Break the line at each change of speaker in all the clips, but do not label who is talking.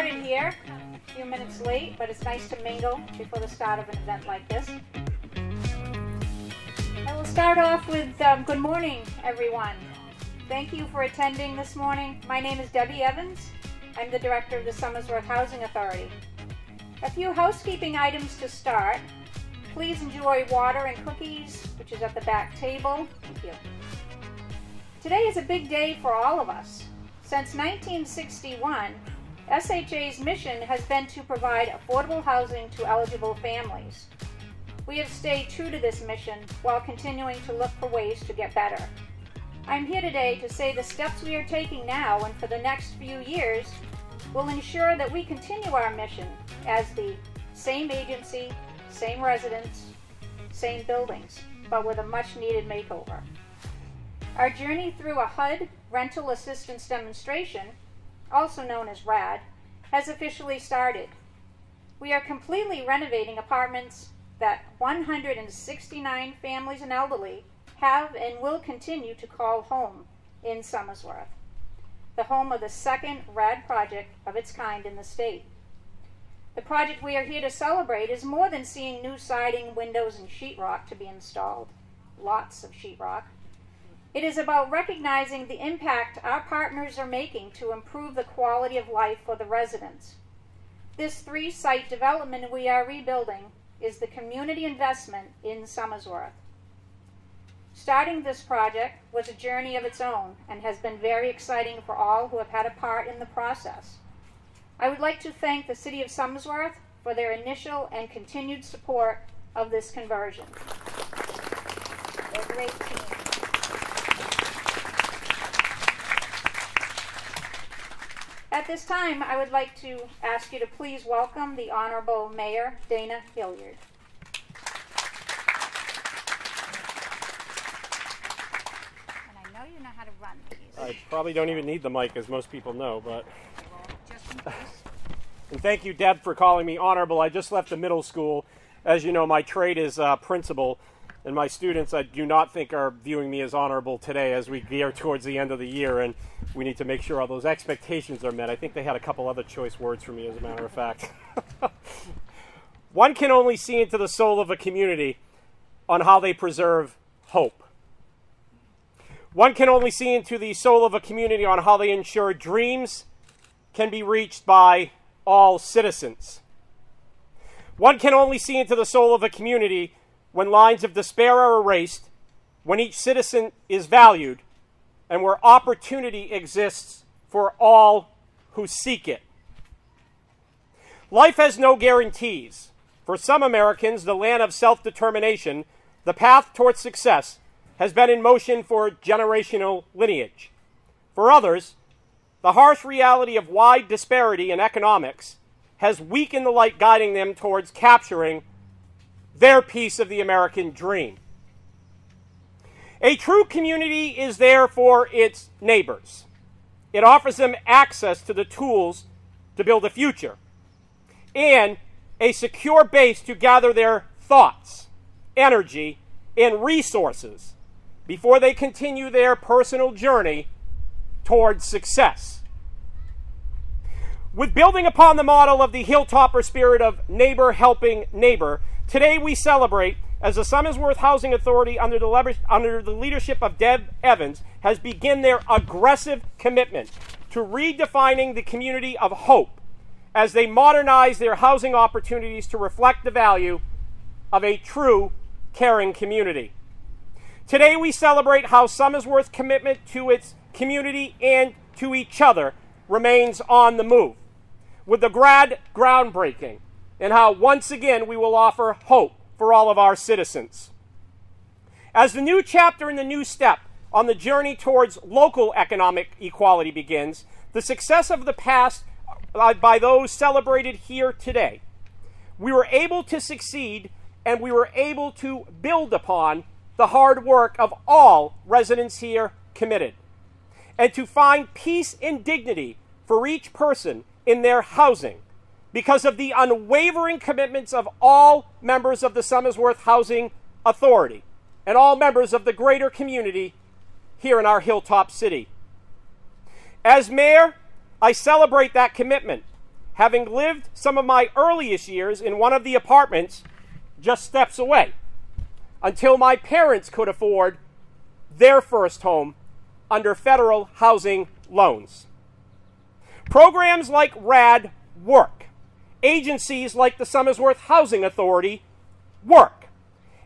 started here, a few minutes late, but it's nice to mingle before the start of an event like this. I will start off with good morning, everyone. Thank you for attending this morning. My name is Debbie Evans. I'm the director of the Somersworth Housing Authority. A few housekeeping items to start. Please enjoy water and cookies, which is at the back table. Thank you. Today is a big day for all of us. Since 1961, SHA's mission has been to provide affordable housing to eligible families. We have stayed true to this mission while continuing to look for ways to get better. I'm here today to say the steps we are taking now and for the next few years will ensure that we continue our mission as the same agency, same residents, same buildings, but with a much-needed makeover. Our journey through a HUD rental assistance demonstration, also known as RAD, has officially started. We are completely renovating apartments that 169 families and elderly have and will continue to call home in Somersworth, the home of the second RAD project of its kind in the state. The project we are here to celebrate is more than seeing new siding, windows, and sheetrock to be installed. Lots of sheetrock. It is about recognizing the impact our partners are making to improve the quality of life for the residents. This 3-site development we are rebuilding is the community investment in Somersworth. Starting this project was a journey of its own and has been very exciting for all who have had a part in the process. I would like to thank the City of Somersworth for their initial and continued support of this conversion. They're a great team. At this time, I would like to ask you to please welcome the Honorable Mayor Dana Hilliard. And I know you know how to run these.
I probably don't even need the mic, as most people know, but...
Just in case.
And thank you, Deb, for calling me honorable. I just left the middle school. As you know, my trade is principal, and my students, I do not think, are viewing me as honorable today as we gear towards the end of the year, and we need to make sure all those expectations are met. I think they had a couple other choice words for me, as a matter of fact. One can only see into the soul of a community on how they preserve hope. One can only see into the soul of a community on how they ensure dreams can be reached by all citizens. One can only see into the soul of a community when lines of despair are erased, when each citizen is valued, and where opportunity exists for all who seek it. Life has no guarantees. For some Americans, the land of self-determination, the path towards success, has been in motion for generational lineage. For others, the harsh reality of wide disparity in economics has weakened the light guiding them towards capturing their piece of the American dream. A true community is there for its neighbors. It offers them access to the tools to build a future and a secure base to gather their thoughts, energy, and resources before they continue their personal journey towards success. With building upon the model of the Hilltopper spirit of neighbor helping neighbor, today we celebrate as the Somersworth Housing Authority, under the leadership of Deb Evans, has begun their aggressive commitment to redefining the community of hope as they modernize their housing opportunities to reflect the value of a true, caring community. Today we celebrate how Somersworth's commitment to its community and to each other remains on the move, with the RAD groundbreaking, and how once again we will offer hope for all of our citizens. As the new chapter and the new step on the journey towards local economic equality begins, the success of the past by those celebrated here today, we were able to succeed and we were able to build upon the hard work of all residents here committed, and to find peace and dignity for each person in their housing, because of the unwavering commitments of all members of the Somersworth Housing Authority and all members of the greater community here in our Hilltop City. As mayor, I celebrate that commitment having lived some of my earliest years in one of the apartments just steps away, until my parents could afford their first home under federal housing loans. Programs like RAD work. Agencies like the Somersworth Housing Authority work.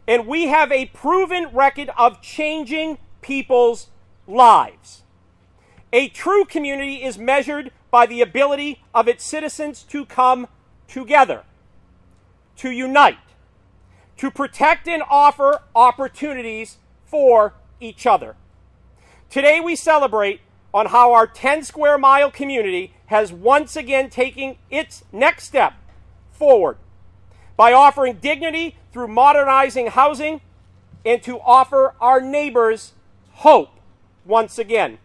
And we have a proven record of changing people's lives. A true community is measured by the ability of its citizens to come together, to unite, to protect and offer opportunities for each other. Today we celebrate on how our 10 square mile community has once again taken its next step forward by offering dignity through modernizing housing and to offer our neighbors hope once again.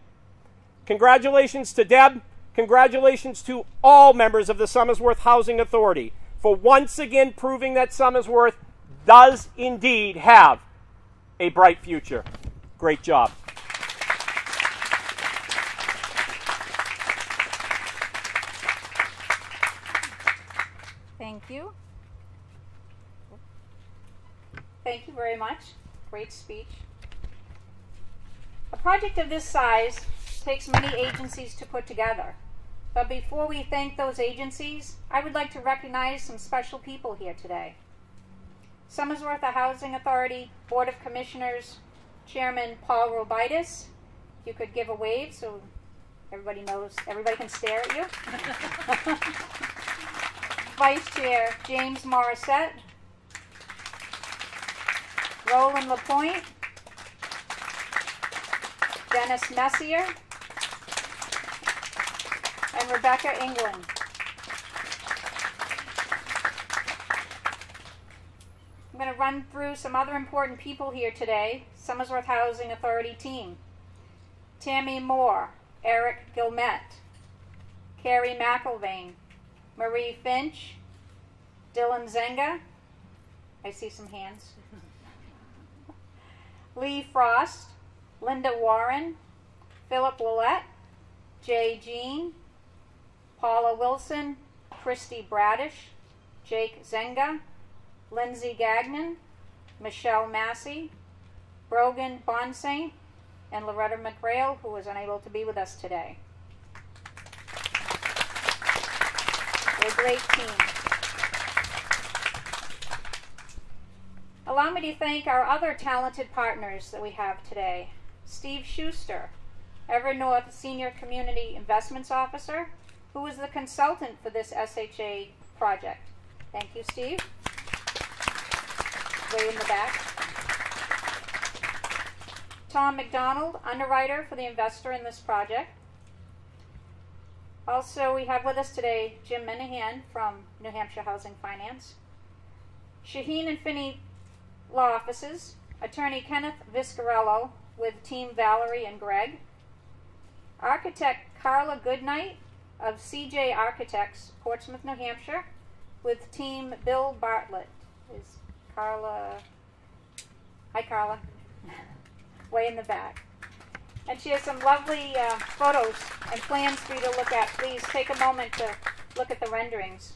Congratulations to Deb. Congratulations to all members of the Somersworth Housing Authority for once again proving that Somersworth does indeed have a bright future. Great job.
Thank you. Thank you very much. Great speech. A project of this size takes many agencies to put together. But before we thank those agencies, I would like to recognize some special people here today. Somersworth Housing Authority Board of Commissioners Chairman Paul Robitis. If you could give a wave so everybody knows, everybody can stare at you. Vice Chair James Morissette. Roland LaPointe. Dennis Messier. And Rebecca England. I'm going to run through some other important people here today. Somersworth Housing Authority team. Tammy Moore, Eric Gilmette, Carrie McIlvain, Marie Finch, Dylan Zenga. I see some hands. Lee Frost, Linda Warren, Philip Willett, Jay Jean, Paula Wilson, Christy Bradish, Jake Zenga, Lindsay Gagnon, Michelle Massey, Brogan Bonsaint, and Loretta McRail, who was unable to be with us today. They're a great team. Allow me to thank our other talented partners that we have today. Steve Schuster, Evernorth Senior Community Investments Officer, who is the consultant for this SHA project. Thank you, Steve. Way in the back. Tom McDonald, underwriter for the investor in this project. Also, we have with us today Jim Menahan from New Hampshire Housing Finance. Shaheen and Finney Law Offices, attorney Kenneth Viscarello with team Valerie and Greg. Architect Carla Goodnight of CJ Architects, Portsmouth, New Hampshire, with team Bill Bartlett. Is Carla? Hi, Carla. Way in the back. And she has some lovely photos and plans for you to look at. Please take a moment to look at the renderings.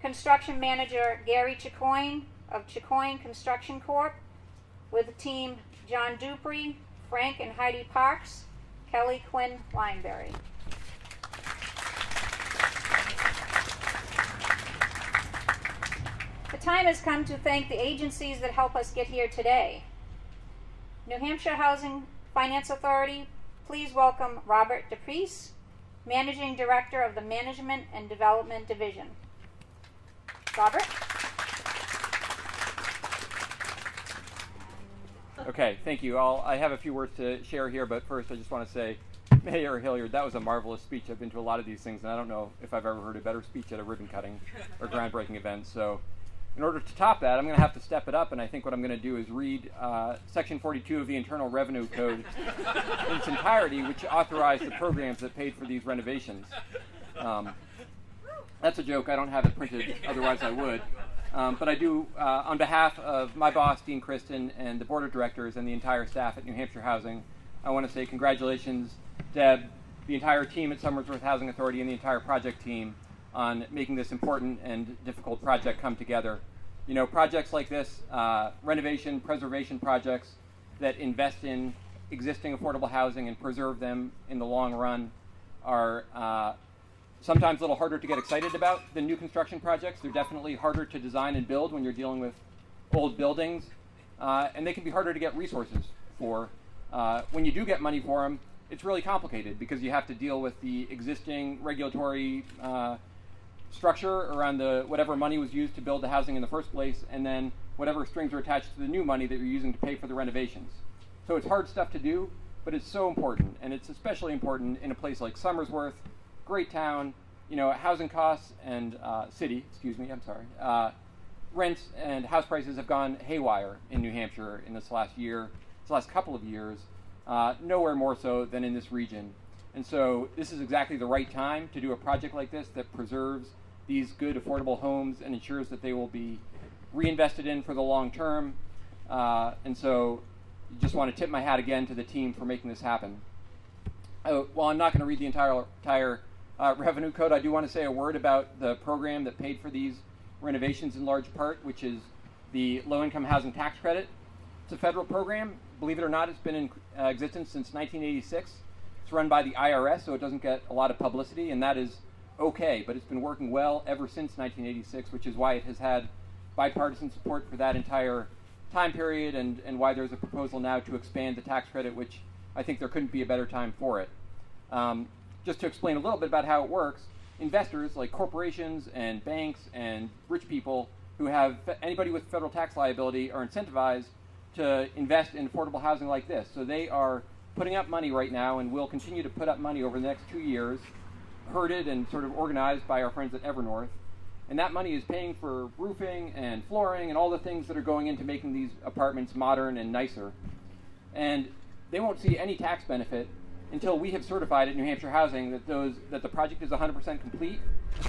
Construction manager Gary Chicoine of Chicoine Construction Corp. with team John Dupree, Frank and Heidi Parks, Kelly Quinn Lineberry. The time has come to thank the agencies that help us get here today. New Hampshire Housing Finance Authority, please welcome Robert DePriest, Managing Director of the Management and Development Division. Robert?
Okay, thank you. I have a few words to share here, but first I just want to say, Mayor Hilliard, that was a marvelous speech. I've been to a lot of these things, and I don't know if I've ever heard a better speech at a ribbon cutting or groundbreaking event. So in order to top that, I'm going to have to step it up, and I think what I'm going to do is read Section 42 of the Internal Revenue Code in its entirety, which authorized the programs that paid for these renovations. That's a joke. I don't have it printed, otherwise I would. But I do, on behalf of my boss, Dean Kristen, and the Board of Directors and the entire staff at New Hampshire Housing, I want to say congratulations, Deb, the entire team at Somersworth Housing Authority, and the entire project team on making this important and difficult project come together. You know, projects like this, renovation, preservation projects that invest in existing affordable housing and preserve them in the long run are sometimes a little harder to get excited about than new construction projects. They're definitely harder to design and build when you're dealing with old buildings, and they can be harder to get resources for. When you do get money for them, it's really complicated because you have to deal with the existing regulatory structure around whatever money was used to build the housing in the first place, and then whatever strings are attached to the new money that you're using to pay for the renovations. So it's hard stuff to do, but it's so important, and it's especially important in a place like Somersworth, great town. You know, housing costs and rents and house prices have gone haywire in New Hampshire in this last couple of years, nowhere more so than in this region. And so this is exactly the right time to do a project like this that preserves these good, affordable homes and ensures that they will be reinvested in for the long term. And so just want to tip my hat again to the team for making this happen. While I'm not going to read the entire revenue code, I do want to say a word about the program that paid for these renovations in large part, which is the Low-Income Housing Tax Credit. It's a federal program. Believe it or not, it's been in existence since 1986. It's run by the IRS, so it doesn't get a lot of publicity, and that is okay, but it's been working well ever since 1986, which is why it has had bipartisan support for that entire time period, and why there's a proposal now to expand the tax credit, which I think there couldn't be a better time for it. Just to explain a little bit about how it works, investors like corporations and banks and rich people who have anybody with federal tax liability are incentivized to invest in affordable housing like this. So they are putting up money right now and will continue to put up money over the next 2 years, herded and sort of organized by our friends at Evernorth. And that money is paying for roofing and flooring and all the things that are going into making these apartments modern and nicer. And they won't see any tax benefit until we have certified at New Hampshire Housing that the project is 100% complete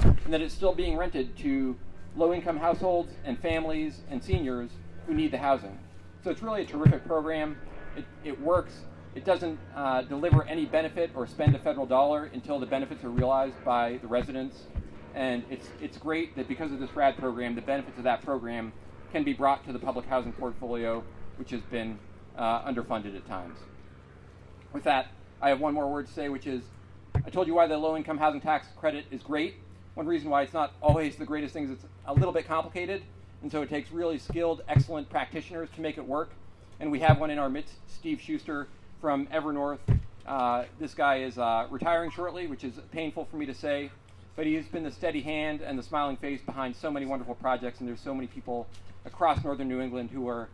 and that it's still being rented to low-income households and families and seniors who need the housing. So it's really a terrific program. It works. It doesn't deliver any benefit or spend a federal dollar until the benefits are realized by the residents. And it's great that because of this RAD program, the benefits of that program can be brought to the public housing portfolio, which has been underfunded at times. With that, I have one more word to say, which is, I told you why the low-income housing tax credit is great. One reason why it's not always the greatest thing is it's a little bit complicated, and so it takes really skilled, excellent practitioners to make it work. And we have one in our midst, Steve Schuster from Evernorth. This guy is retiring shortly, which is painful for me to say, but he has been the steady hand and the smiling face behind so many wonderful projects, and there's so many people across northern New England who are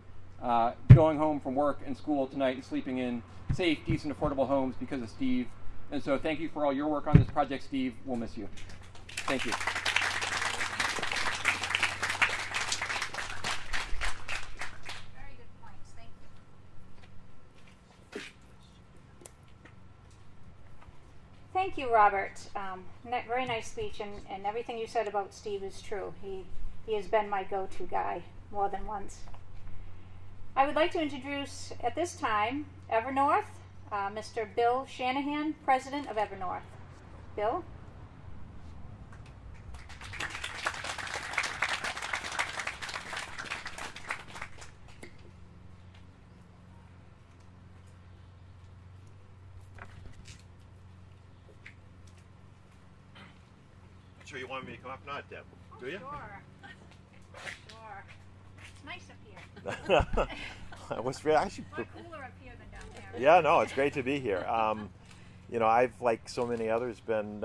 going home from work and school tonight and sleeping in safe, decent, affordable homes because of Steve. And so thank you for all your work on this project, Steve. We'll miss you. Thank you.
Very good points. Thank you. Thank you, Robert. Very nice speech, and everything you said about Steve is true. He has been my go-to guy more than once. I would like to introduce at this time Evernorth, Mr. Bill Shanahan, President of Evernorth. Bill?
Sure you want me to come up? Not, Deb. Do you?
Sure. Sure. It's nice up here.
I was really actually.
It's a lot cooler up here than down there.
Yeah, no, it's great to be here. You know, I've, like so many others, been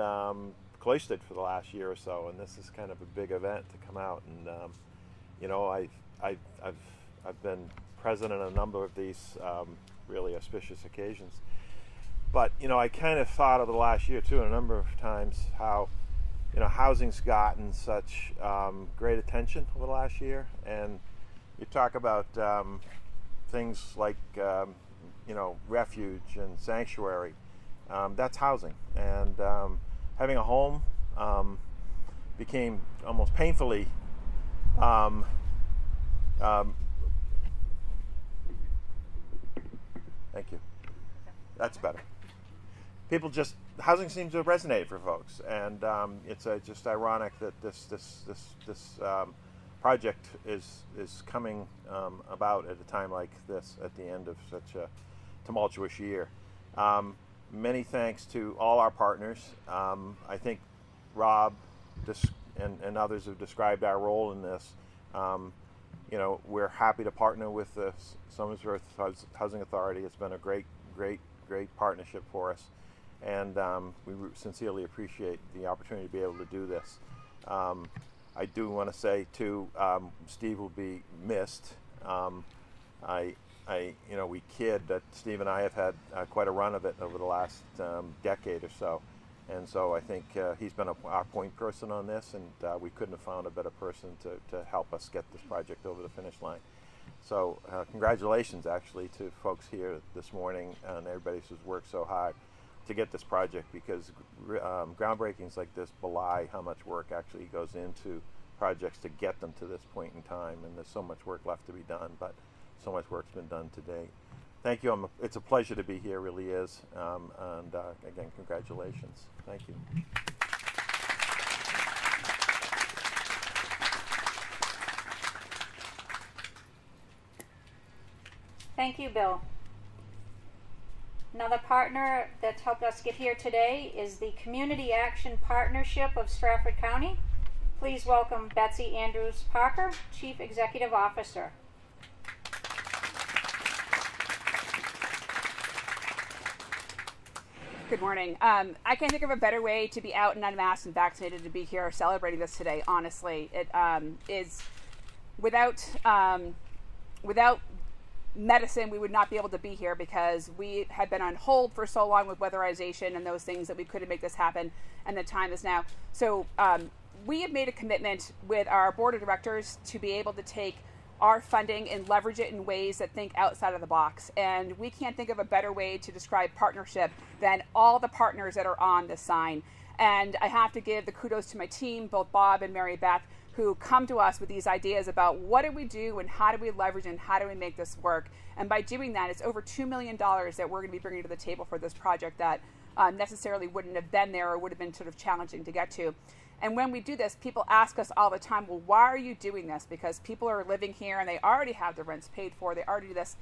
cloistered for the last year or so, and this is kind of a big event to come out. And you know, I've been present in a number of these really auspicious occasions. But you know, I kind of thought over the last year too, a number of times, how you know housing's gotten such great attention over the last year, and you talk about things like you know, refuge and sanctuary. That's housing, and having a home became almost painfully thank you. That's better. People just housing seems to have resonated for folks, and it's just ironic that this project is coming about at a time like this, at the end of such a tumultuous year. Many thanks to all our partners. I think Rob and others have described our role in this. We're happy to partner with the Somersworth Housing Authority. It's been a great partnership for us, and we sincerely appreciate the opportunity to be able to do this. I do want to say too, Steve will be missed. We kid that Steve and I have had quite a run of it over the last decade or so, and so I think he's been our point person on this, and we couldn't have found a better person to help us get this project over the finish line. So congratulations, actually, to folks here this morning and everybody who's worked so hard to get this project, because groundbreakings like this belie how much work actually goes into projects to get them to this point in time, and there's so much work left to be done, but so much work's been done to date. Thank you. It's a pleasure to be here, really is, and again, congratulations. Thank you.
Thank you, Bill. Another partner that helped us get here today is the Community Action Partnership of Stratford County. Please welcome Betsy Andrews Parker, Chief Executive Officer.
Good morning. I can't think of a better way to be out and unmasked and vaccinated to be here celebrating this today, honestly. It is without medicine, we would not be able to be here, because we had been on hold for so long with weatherization and those things that we couldn't make this happen, and the time is now. So we have made a commitment with our board of directors to be able to take our funding and leverage it in ways that think outside of the box. And we can't think of a better way to describe partnership than all the partners that are on this sign. And I have to give the kudos to my team, both Bob and Mary Beth, who come to us with these ideas about what do we do and how do we leverage and how do we make this work. And by doing that, it's over $2 million that we're going to be bringing to the table for this project that necessarily wouldn't have been there or would have been sort of challenging to get to. And when we do this, people ask us all the time, well, why are you doing this? Because people are living here and they already have their rents paid for. They already do this.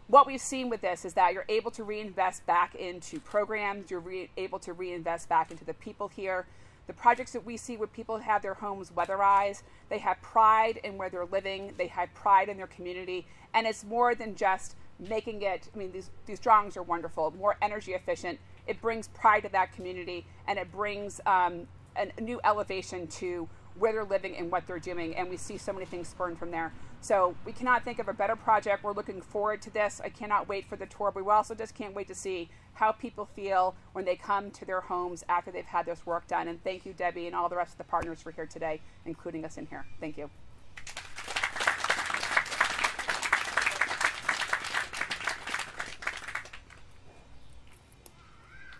What we've seen with this is that you're able to reinvest back into programs. You're able to reinvest back into the people here. The projects that we see where people have their homes weatherized, they have pride in where they're living. They have pride in their community. And it's more than just making it, I mean, these drawings are wonderful, more energy efficient. It brings pride to that community, and it brings a new elevation to where they're living and what they're doing, and we see so many things spurn from there. So we cannot think of a better project. We're looking forward to this. I cannot wait for the tour, but we also just can't wait to see how people feel when they come to their homes after they've had this work done. And thank you, Debbie, and all the rest of the partners for here today, including us in here. Thank you.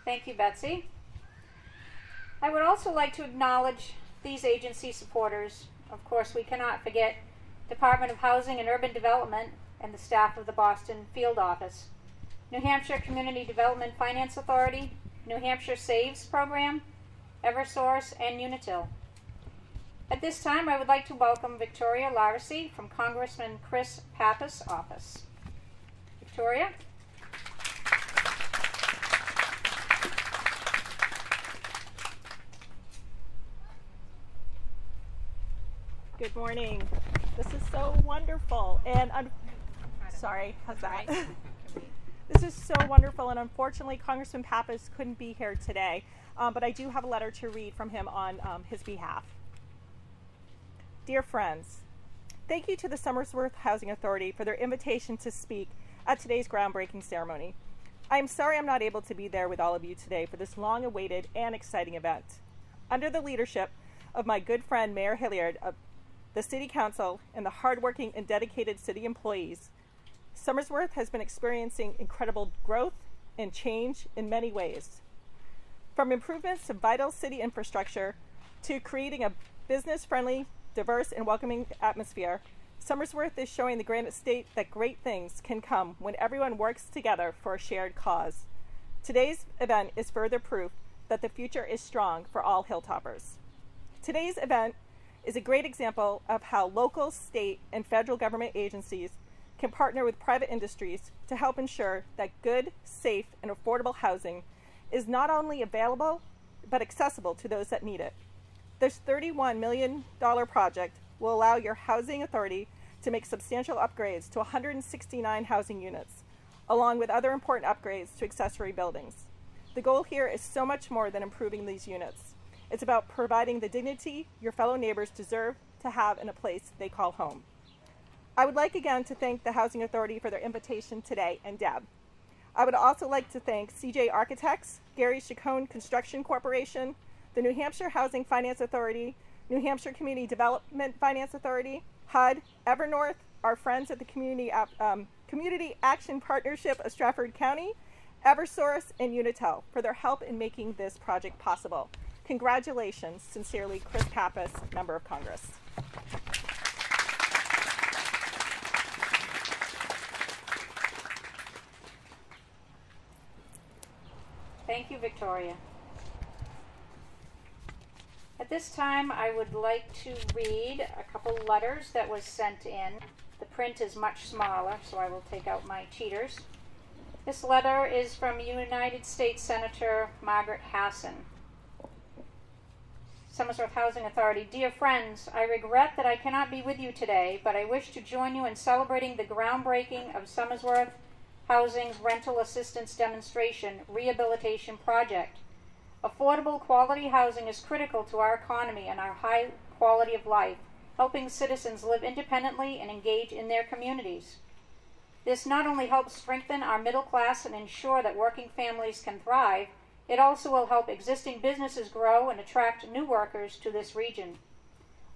Thank you, Betsy. I would also like to acknowledge these agency supporters. Of course, we cannot forget Department of Housing and Urban Development and the staff of the Boston Field Office, New Hampshire Community Development Finance Authority, New Hampshire Saves Program, Eversource, and Unitil. At this time, I would like to welcome Victoria Laracy from Congressman Chris Pappas' office. Victoria?
Good morning. This is so wonderful, and sorry, how's that? This is so wonderful, and unfortunately, Congressman Pappas couldn't be here today, but I do have a letter to read from him on his behalf. Dear friends, thank you to the Somersworth Housing Authority for their invitation to speak at today's groundbreaking ceremony. I am sorry I'm not able to be there with all of you today for this long-awaited and exciting event. Under the leadership of my good friend Mayor Hilliard, the City Council, and the hardworking and dedicated city employees, Somersworth has been experiencing incredible growth and change in many ways. From improvements to vital city infrastructure to creating a business-friendly, diverse, and welcoming atmosphere, Somersworth is showing the Granite State that great things can come when everyone works together for a shared cause. Today's event is further proof that the future is strong for all Hilltoppers. Today's event is a great example of how local, state, and federal government agencies can partner with private industries to help ensure that good, safe, and affordable housing is not only available, but accessible to those that need it. This $31 million project will allow your housing authority to make substantial upgrades to 169 housing units, along with other important upgrades to accessory buildings. The goal here is so much more than improving these units. It's about providing the dignity your fellow neighbors deserve to have in a place they call home. I would like again to thank the Housing Authority for their invitation today, and Deb. I would also like to thank CJ Architects, Gary Chacon Construction Corporation, the New Hampshire Housing Finance Authority, New Hampshire Community Development Finance Authority, HUD, Evernorth, our friends at the Community Action Partnership of Stratford County, Eversource, and Unitel for their help in making this project possible. Congratulations. Sincerely, Chris Pappas, Member of Congress.
Thank you, Victoria. At this time, I would like to read a couple letters that was sent in. The print is much smaller, so I will take out my cheaters. This letter is from United States Senator Margaret Hassan. Somersworth Housing Authority. Dear friends, I regret that I cannot be with you today, but I wish to join you in celebrating the groundbreaking of Somersworth Housing's Rental Assistance Demonstration Rehabilitation Project. Affordable quality housing is critical to our economy and our high quality of life, helping citizens live independently and engage in their communities. This not only helps strengthen our middle class and ensure that working families can thrive, it also will help existing businesses grow and attract new workers to this region.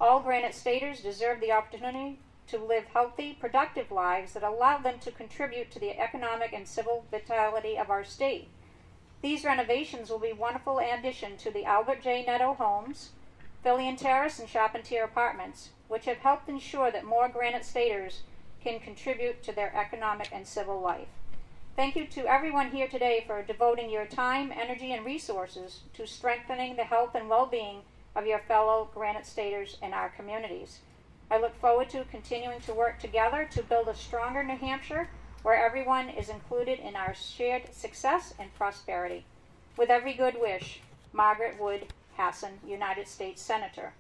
All Granite Staters deserve the opportunity to live healthy, productive lives that allow them to contribute to the economic and civil vitality of our state. These renovations will be a wonderful addition to the Albert J. Netto homes, Fillion Terrace, and Charpentier apartments, which have helped ensure that more Granite Staters can contribute to their economic and civil life. Thank you to everyone here today for devoting your time, energy, and resources to strengthening the health and well-being of your fellow Granite Staters in our communities. I look forward to continuing to work together to build a stronger New Hampshire where everyone is included in our shared success and prosperity. With every good wish, Margaret Wood Hassan, United States Senator.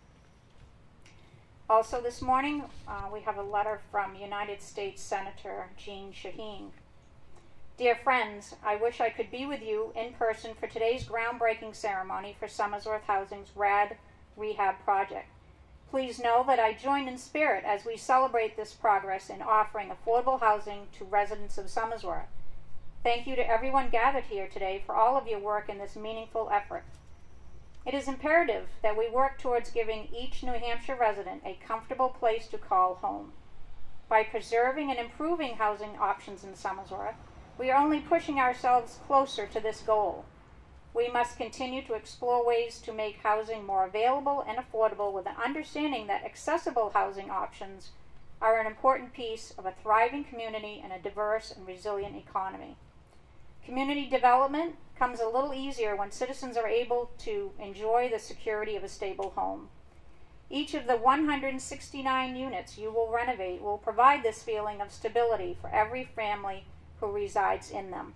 Also this morning, we have a letter from United States Senator Jean Shaheen. Dear friends, I wish I could be with you in person for today's groundbreaking ceremony for Somersworth Housing's RAD rehab project. Please know that I join in spirit as we celebrate this progress in offering affordable housing to residents of Somersworth. Thank you to everyone gathered here today for all of your work in this meaningful effort. It is imperative that we work towards giving each New Hampshire resident a comfortable place to call home. By preserving and improving housing options in Somersworth, we are only pushing ourselves closer to this goal. We must continue to explore ways to make housing more available and affordable with an understanding that accessible housing options are an important piece of a thriving community and a diverse and resilient economy. Community development comes a little easier when citizens are able to enjoy the security of a stable home. Each of the 169 units you will renovate will provide this feeling of stability for every family who resides in them.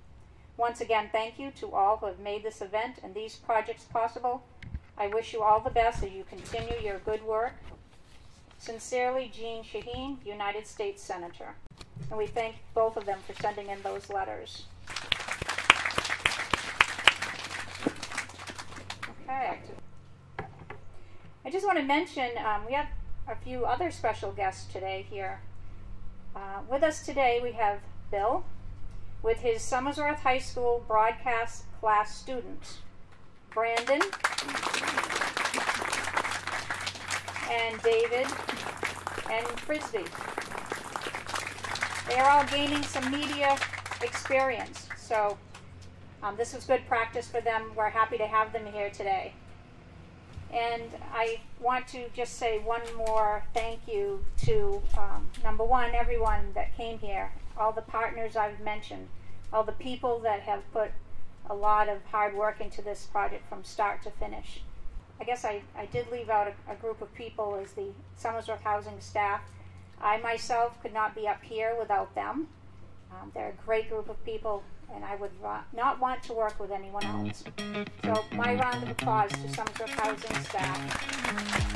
Once again, thank you to all who have made this event and these projects possible. I wish you all the best as you continue your good work. Sincerely, Jean Shaheen, United States Senator. And we thank both of them for sending in those letters. Okay. I just want to mention we have a few other special guests today here. With us today we have Bill with his Somersworth High School broadcast class students, Brandon and David and Frisbee. They are all gaining some media experience, so this was good practice for them. We're happy to have them here today. And I want to just say one more thank you to, number one, everyone that came here, all the partners I've mentioned, all the people that have put a lot of hard work into this project from start to finish. I guess I did leave out a group of people as the Somersworth Housing staff. I myself could not be up here without them. They're a great group of people, and I would not want to work with anyone else. So my round of applause to Somersworth Housing staff.